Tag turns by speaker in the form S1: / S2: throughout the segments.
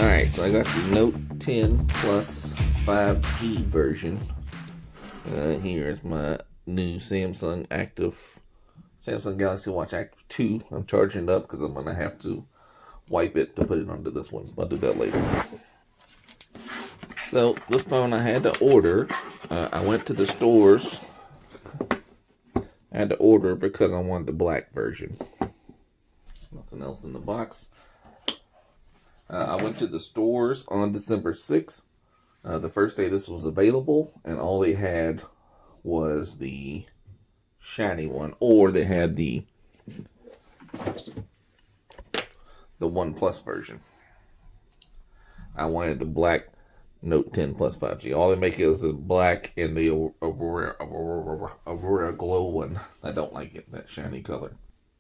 S1: Alright, so I got the Note 10 Plus 5G version. Here's my new Samsung Galaxy Watch Active 2. I'm charging it up because I'm going to have to wipe it to put it onto this one. I'll do that later. So, this phone I had to order. I went to the stores. I had to order because I wanted the black version. Nothing else in the box. I went to the stores on December 6th. The first day this was available, and all they had was the shiny one, or they had the One Plus version. I wanted the black Note 10 Plus 5G. All they make is the black and the Aurora Glow one. I don't like it, that shiny color.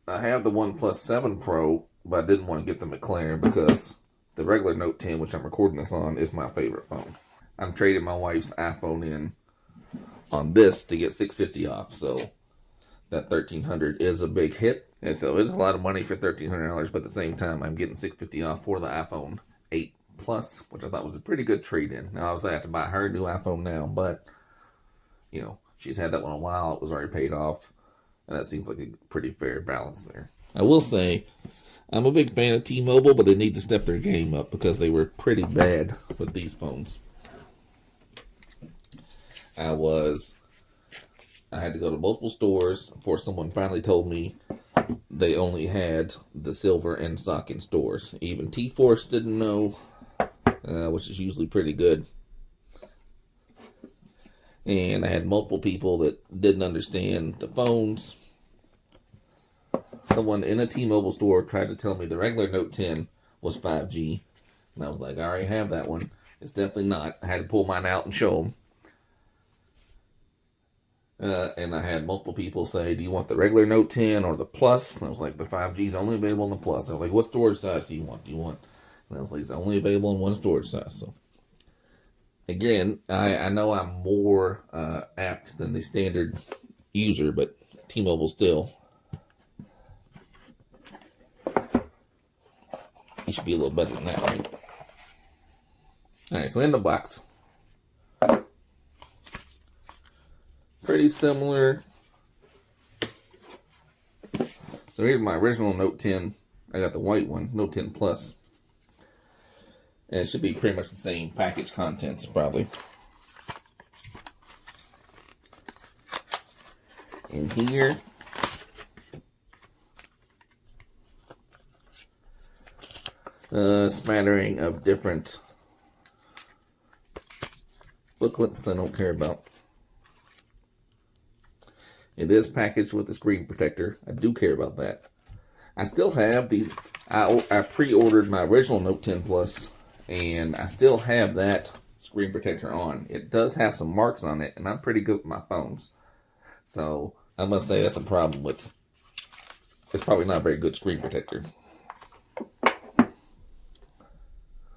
S1: I have the One Plus 7 Pro, but I didn't want to get the McLaren because the regular Note 10, which I'm recording this on, is my favorite phone. I'm trading my wife's iPhone in on this to get $650 off, so that $1,300 is a big hit. And so it's a lot of money for $1,300, but at the same time, I'm getting $650 off for the iPhone 8 Plus, which I thought was a pretty good trade-in. Now, I was going to have to buy her a new iPhone now, but, you know, she's had that one a while. It was already paid off, and that seems like a pretty fair balance there. I will say, I'm a big fan of T-Mobile, but they need to step their game up because they were pretty bad with these phones. I had to go to multiple stores before someone finally told me they only had the silver in stock in stores. Even T-Force didn't know, which is usually pretty good. And I had multiple people that didn't understand the phones. Someone in a T-Mobile store tried to tell me the regular Note 10 was 5G. And I was like, I already have that one. It's definitely not. I had to pull mine out and show them. And I had multiple people say, do you want the regular Note 10 or the Plus? And I was like, the 5G is only available in the Plus. They're like, what storage size do you want? And I was like, it's only available in one storage size. So, again, I know I'm more apt than the standard user, but T-Mobile still, you should be a little better than that, right? Alright, so in the box. Pretty similar. So here's my original Note 10. I got the white one, Note 10 Plus. And it should be pretty much the same package contents, probably. In here, a smattering of different booklets I don't care about. It is packaged with a screen protector. I do care about that. I still have the, I pre-ordered my original Note 10 Plus, and I still have that screen protector on. It does have some marks on it, and I'm pretty good with my phones. So, I must say that's a problem with, it's probably not a very good screen protector.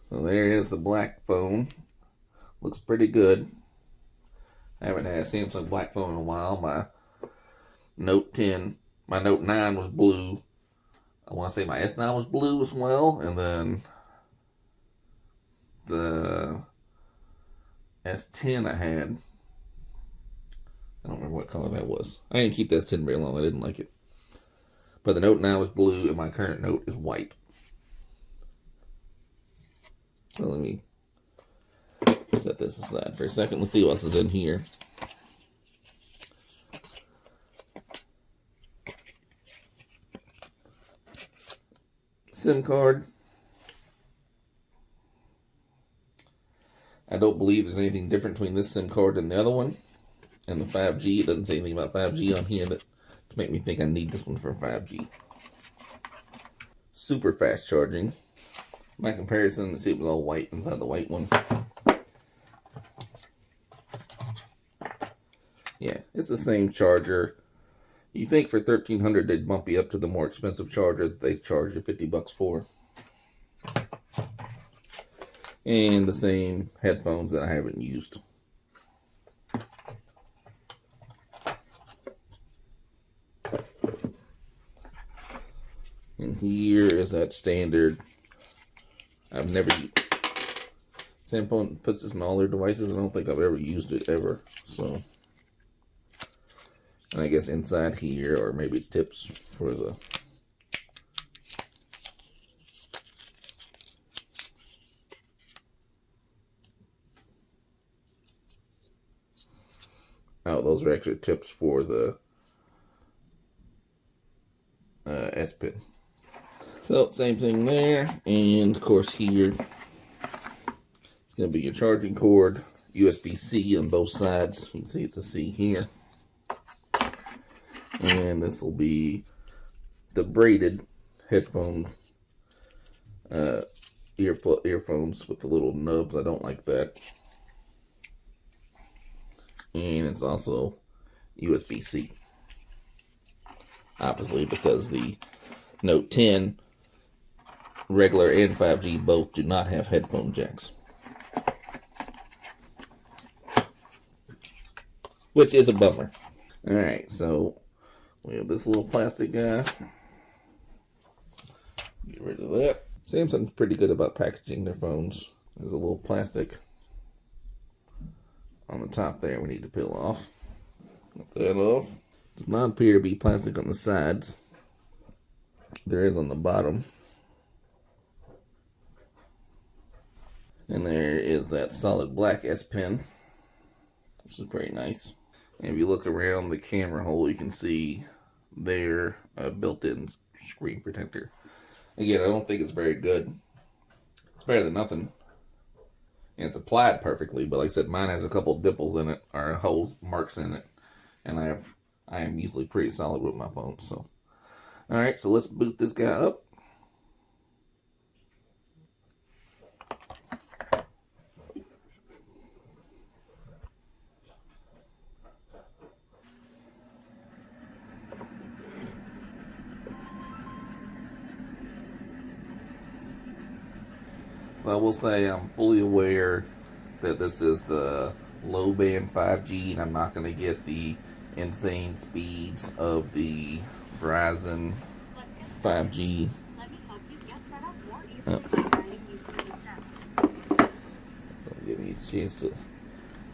S1: So there is the black phone. Looks pretty good. I haven't had a Samsung black phone in a while. My Note 10, my Note 9 was blue. I want to say my S9 was blue as well. And then the S10 I had, I don't remember what color that was. I didn't keep the S10 very long. I didn't like it. But the Note 9 was blue and my current Note is white. So let me set this aside for a second. Let's see what else is in here. SIM card. I don't believe there's anything different between this SIM card and the other one. And the 5G. It doesn't say anything about 5G on here that to make me think I need this one for 5G. Super fast charging. My comparison, let's see, it was all white inside the white one. Yeah, it's the same charger. You think for $1,300 they'd bump you up to the more expensive charger that they charge you $50 for. And the same headphones that I haven't used. And here is that standard. I've never Samsung puts this in all their devices. I don't think I've ever used it ever. So, and I guess inside here, or maybe tips for the those are extra tips for the S Pen. So same thing there, and of course here it's going to be your charging cord, USB-C on both sides. You can see it's a C here, and this will be the braided headphone earphones with the little nubs. I don't like that. And it's also USB-C. Obviously, because the Note 10 regular and 5G both do not have headphone jacks, which is a bummer. Alright, so we have this little plastic guy. Get rid of that. Samsung's pretty good about packaging their phones. There's a little plastic on the top there we need to peel off. Get that off. Does not appear to be plastic on the sides. There is on the bottom. And there is that solid black S Pen, which is very nice. And if you look around the camera hole, you can see their built-in screen protector. Again, I don't think it's very good. It's better than nothing. And it's applied perfectly, but like I said, mine has a couple dimples in it, or holes, marks in it. And I am usually pretty solid with my phone, so. Alright, so let's boot this guy up. So I will say I'm fully aware that this is the low band 5G, and I'm not going to get the insane speeds of the Verizon 5G.
S2: Let me help you get set up more easily by guiding you through the steps.
S1: So give me a chance to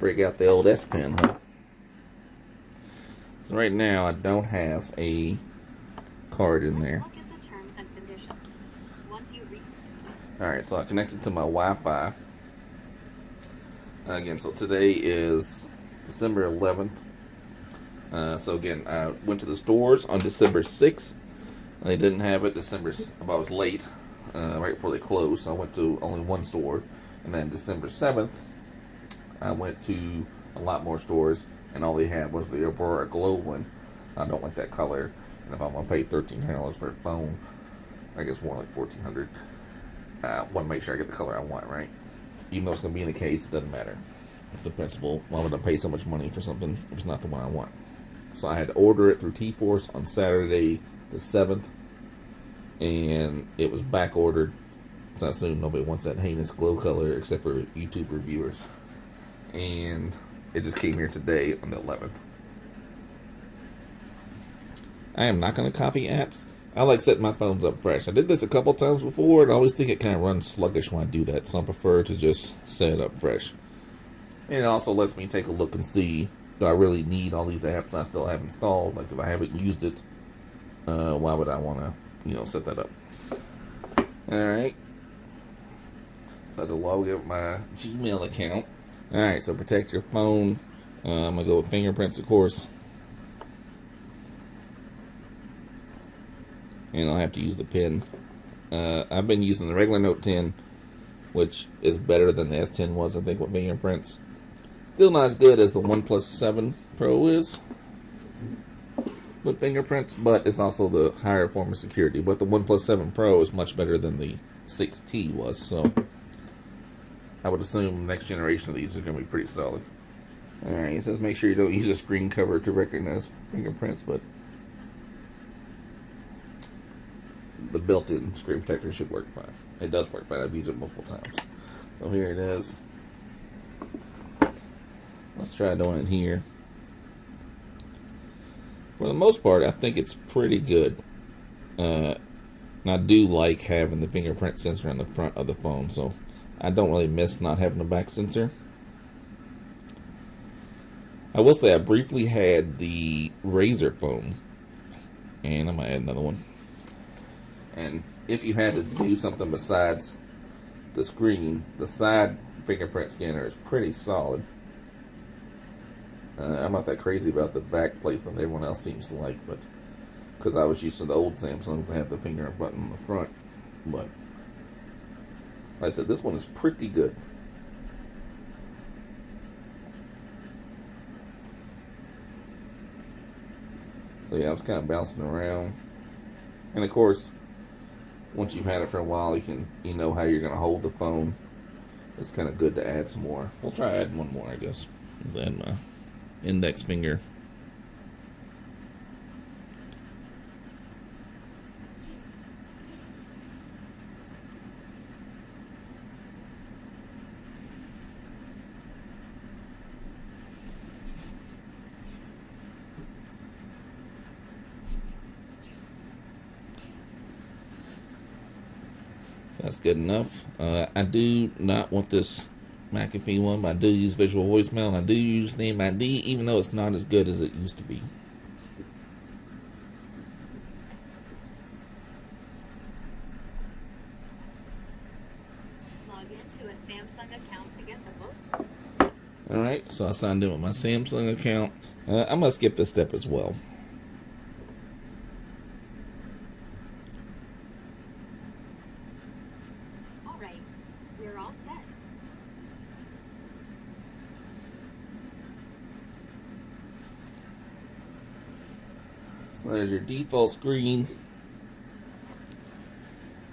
S1: break out the old S Pen, huh? So right now I don't have a card in there.
S2: Let's look at the terms and conditions. Once you read.
S1: Alright, so I connected to my Wi-Fi. Again, so today is December 11th. So again, I went to the stores on December 6th. They didn't have it. I was late, right before they closed, so I went to only one store. And then December 7th, I went to a lot more stores, and all they had was the Aurora Glow one. I don't like that color, and if I'm going to pay $1,300 for a phone, I guess more like $1,400. I want to make sure I get the color I want, right? Even though it's going to be in a case, it doesn't matter. It's the principle. Why would I pay so much money for something if it's not the one I want? So I had to order it through T-Force on Saturday the 7th, and it was back ordered. So I assume nobody wants that heinous glow color except for YouTube reviewers. And it just came here today on the 11th. I am not going to copy apps. I like setting my phones up fresh. I did this a couple times before, and I always think it kind of runs sluggish when I do that, so I prefer to just set it up fresh. And it also lets me take a look and see, do I really need all these apps I still have installed? Like, if I haven't used it, why would I want to, set that up? Alright. So I had to log in with my Gmail account. Alright, so protect your phone. I'm going to go with fingerprints, of course. And I'll have to use the pen. I've been using the regular Note 10, which is better than the S10 was, I think, with fingerprints. Still not as good as the OnePlus 7 Pro is with fingerprints, but it's also the higher form of security. But the OnePlus 7 Pro is much better than the 6T was, so I would assume the next generation of these are going to be pretty solid. Alright, it says make sure you don't use a screen cover to recognize fingerprints, but the built-in screen protector should work fine. It does work fine. I've used it multiple times. So here it is. Let's try doing it here. For the most part, I think it's pretty good. And I do like having the fingerprint sensor on the front of the phone, so I don't really miss not having a back sensor. I will say I briefly had the Razer phone, and I'm gonna add another one. And if you had to do something besides the screen, the side fingerprint scanner is pretty solid. I'm not that crazy about the back placement that everyone else seems to like, but because I was used to the old Samsungs that have the finger button on the front. But like I said, this one is pretty good. So yeah, I was kind of bouncing around, and of course, once you've had it for a while, you know how you're gonna hold the phone. It's kind of good to add some more. We'll try adding one more, I guess. Let's add my index finger. So that's good enough. I do not want this McAfee one, but I do use visual voicemail, and I do use Name ID, even though it's not as good as it used to be.
S2: Log into a Samsung account to get the most.
S1: Alright, so I signed in with my Samsung account. I'm going to skip this step as well.
S2: Alright, we're all set.
S1: So there's your default screen.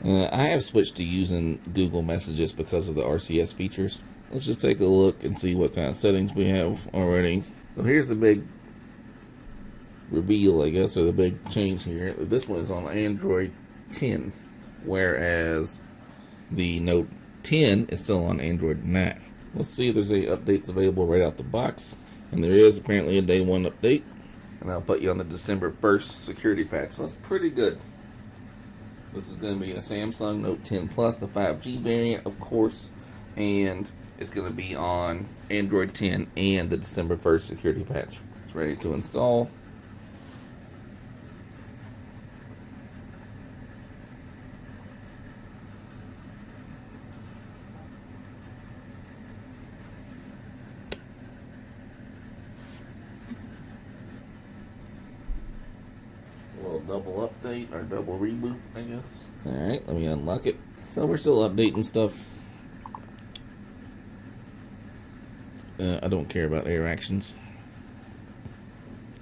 S1: I have switched to using Google Messages because of the RCS features. Let's just take a look and see what kind of settings we have already. So here's the big reveal, I guess, or the big change here. This one is on Android 10, whereas the Note 10 is still on Android 9. Let's see if there's any updates available right out the box. And there is apparently a day 1 update. And I'll put you on the December 1st security patch. So that's pretty good. This is going to be a Samsung Note 10 Plus, the 5G variant, of course. And it's going to be on Android 10 and the December 1st security patch. It's ready to install. A little double update or double reboot, I guess. Alright, let me unlock it. So we're still updating stuff. I don't care about air actions.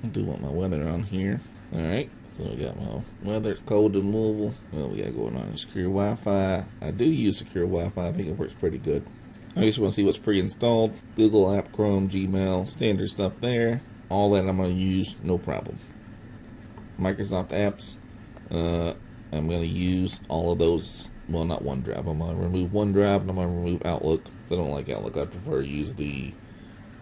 S1: I do want my weather on here. Alright, so we got my weather. It's cold in Louisville. Well, we got going on secure Wi-Fi. I do use secure Wi-Fi. I think it works pretty good. I just want to see what's pre-installed. Google app, Chrome, Gmail, standard stuff there. All that I'm going to use, no problem. Microsoft apps. I'm going to use all of those. Well, not OneDrive. I'm going to remove OneDrive and I'm going to remove Outlook. Because I don't like Outlook. I prefer to use the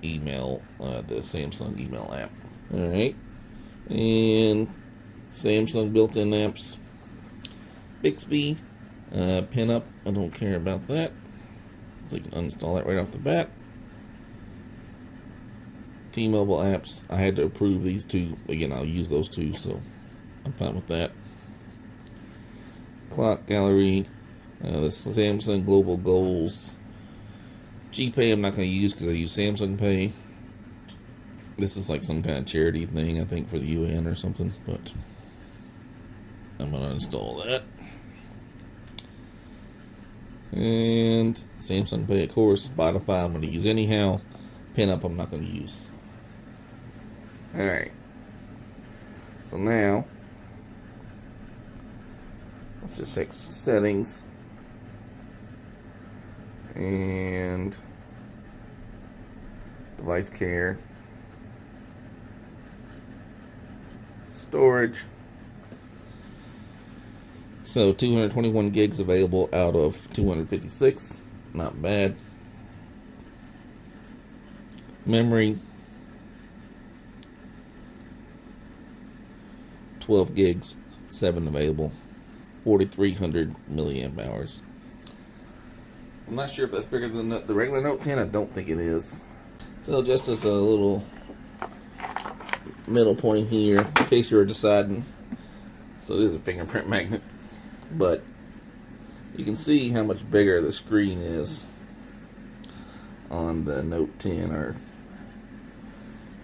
S1: email, the Samsung email app. Alright. And Samsung built-in apps. Bixby. Pinup. I don't care about that. So you can uninstall that right off the bat. T-Mobile apps. I had to approve these two. Again, I'll use those two, so I'm fine with that. Clock Gallery. The Samsung Global Goals. GPay I'm not going to use because I use Samsung Pay. This is like some kind of charity thing, I think, for the UN or something, but I'm going to install that. And Samsung Pay, of course. Spotify I'm going to use anyhow. Pinup I'm not going to use. Alright. So now, let's just check settings. And device care. Storage. So 221 gigs available out of 256. Not bad. Memory. 12 gigs. 7 available. 4,300 milliamp hours. I'm not sure if that's bigger than the regular Note 10. I don't think it is. So just as a little middle point here, in case you were deciding. So it is a fingerprint magnet, but you can see how much bigger the screen is on the Note 10. Or,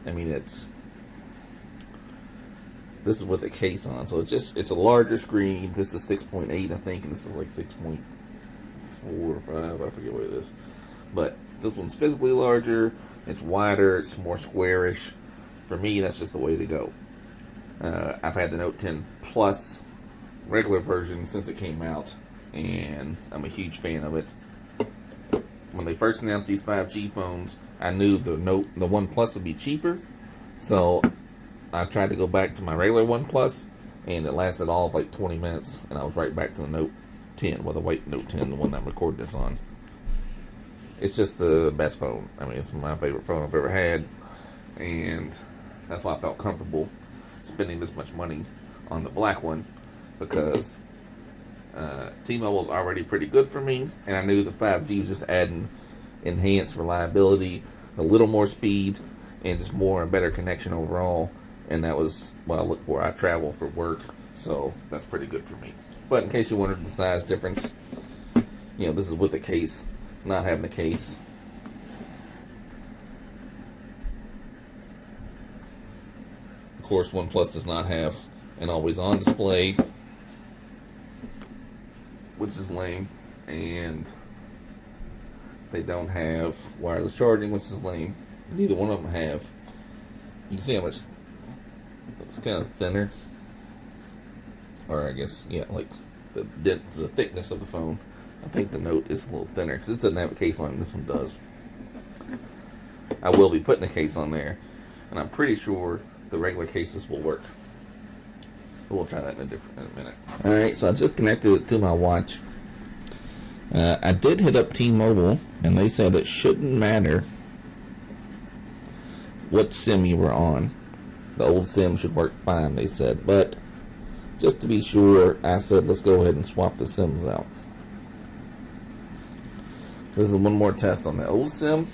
S1: I mean, this is with the case on, so it's a larger screen. This is 6.8, I think, and this is like 6.4 or 5. I forget what it is, but this one's physically larger. It's wider. It's more squarish. For me, that's just the way to go. I've had the Note 10 Plus regular version since it came out, and I'm a huge fan of it. When they first announced these 5G phones, I knew the One Plus would be cheaper, so I tried to go back to my regular One Plus, and it lasted all of like 20 minutes, and I was right back to the Note 10, well, the white Note 10, the one that I'm recording this on. It's just the best phone. I mean, it's my favorite phone I've ever had, and that's why I felt comfortable spending this much money on the black one, because T-Mobile's already pretty good for me, and I knew the 5G was just adding enhanced reliability, a little more speed, and just more and better connection overall, and that was what I look for. I travel for work, so that's pretty good for me. But in case you wondered the size difference, this is with the case, not having the case. Of course, OnePlus does not have an always-on display, which is lame, and they don't have wireless charging, which is lame. Neither one of them have. You can see how much it's kind of thinner, or I guess, yeah, like the thickness of the phone. I think the Note is a little thinner because this doesn't have a case on it. This one does. I will be putting a case on there, and I'm pretty sure the regular cases will work. But we'll try that in a minute. All right, so I just connected it to my watch. I did hit up T-Mobile, and they said it shouldn't matter what SIM you were on. The old SIM should work fine, they said. But just to be sure, I said let's go ahead and swap the SIMs out. So this is one more test on the old SIM.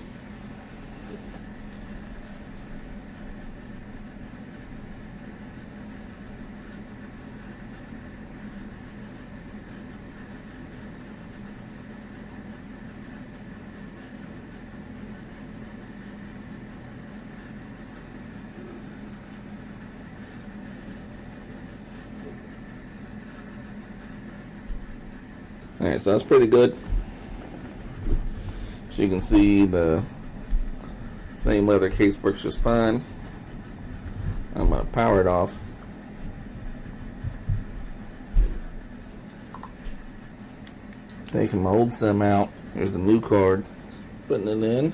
S1: Alright, so that's pretty good. So you can see the same leather case works just fine. I'm going to power it off. Taking my old SIM out. Here's the new card. Putting it in.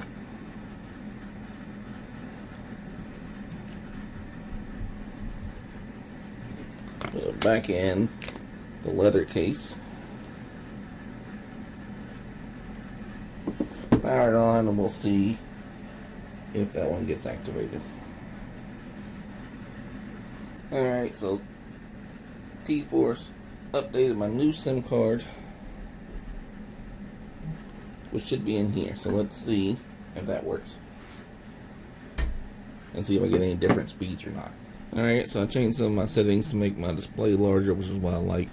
S1: Put it back in the leather case. Power it on, and we'll see if that one gets activated. Alright, so T-Force updated my new SIM card, which should be in here. So let's see if that works, and see if I get any different speeds or not. Alright, so I changed some of my settings to make my display larger, which is what I like.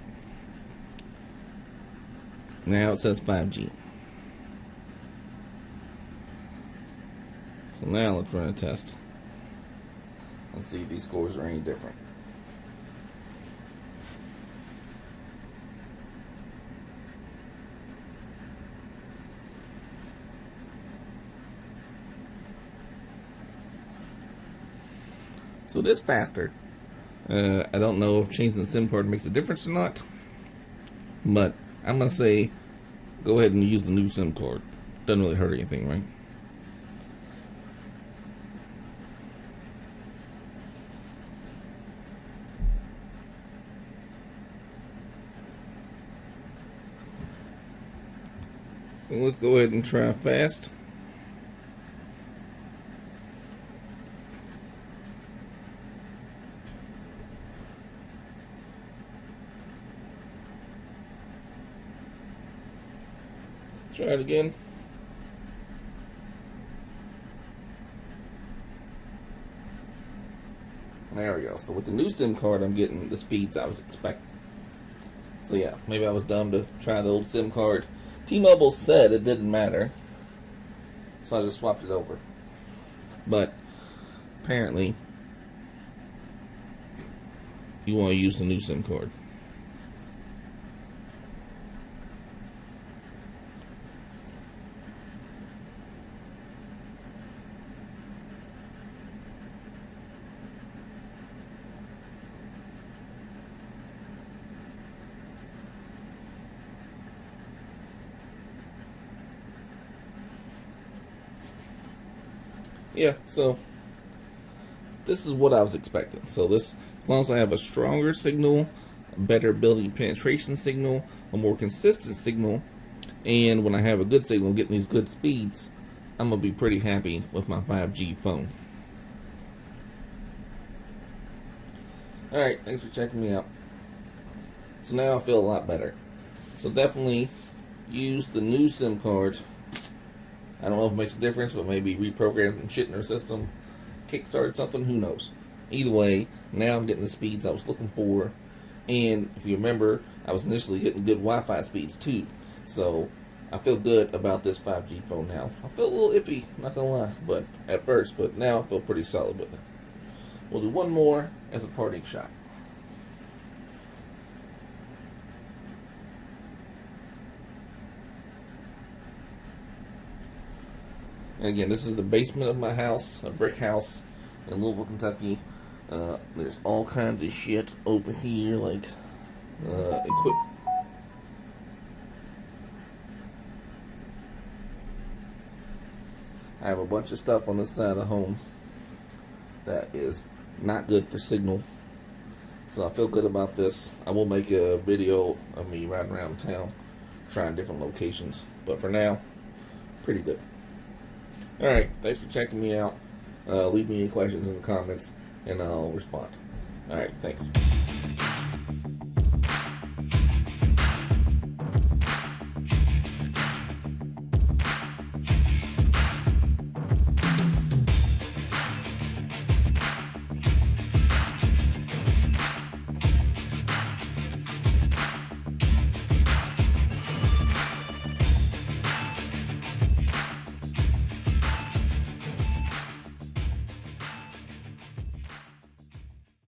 S1: Now it says 5G. So now let's run a test. Let's see if these scores are any different. So it is faster. I don't know if changing the SIM card makes a difference or not, but I'm going to say go ahead and use the new SIM card. Doesn't really hurt anything, right? So let's go ahead and try fast. Try it again. There we go. So with the new SIM card, I'm getting the speeds I was expecting. So yeah, maybe I was dumb to try the old SIM card. T-Mobile said it didn't matter, so I just swapped it over. But apparently, you want to use the new SIM card. Yeah, so this is what I was expecting. So this, as long as I have a stronger signal, a better building penetration signal, a more consistent signal, and when I have a good signal, getting these good speeds, I'm gonna be pretty happy with my 5G phone. Alright, thanks for checking me out. So now I feel a lot better. So definitely use the new SIM card. I don't know if it makes a difference, but maybe reprogram some shit in their system, kickstart something, who knows. Either way, now I'm getting the speeds I was looking for. And if you remember, I was initially getting good Wi-Fi speeds too. So I feel good about this 5G phone now. I feel a little iffy, not gonna lie, but at first, but now I feel pretty solid with it. We'll do one more as a parting shot. And again, this is the basement of my house, a brick house in Louisville, Kentucky. There's all kinds of shit over here, like equipment. I have a bunch of stuff on this side of the home that is not good for signal. So I feel good about this. I will make a video of me riding around town, trying different locations. But for now, pretty good. Alright, thanks for checking me out. Leave me any questions in the comments, and I'll respond. Alright, thanks.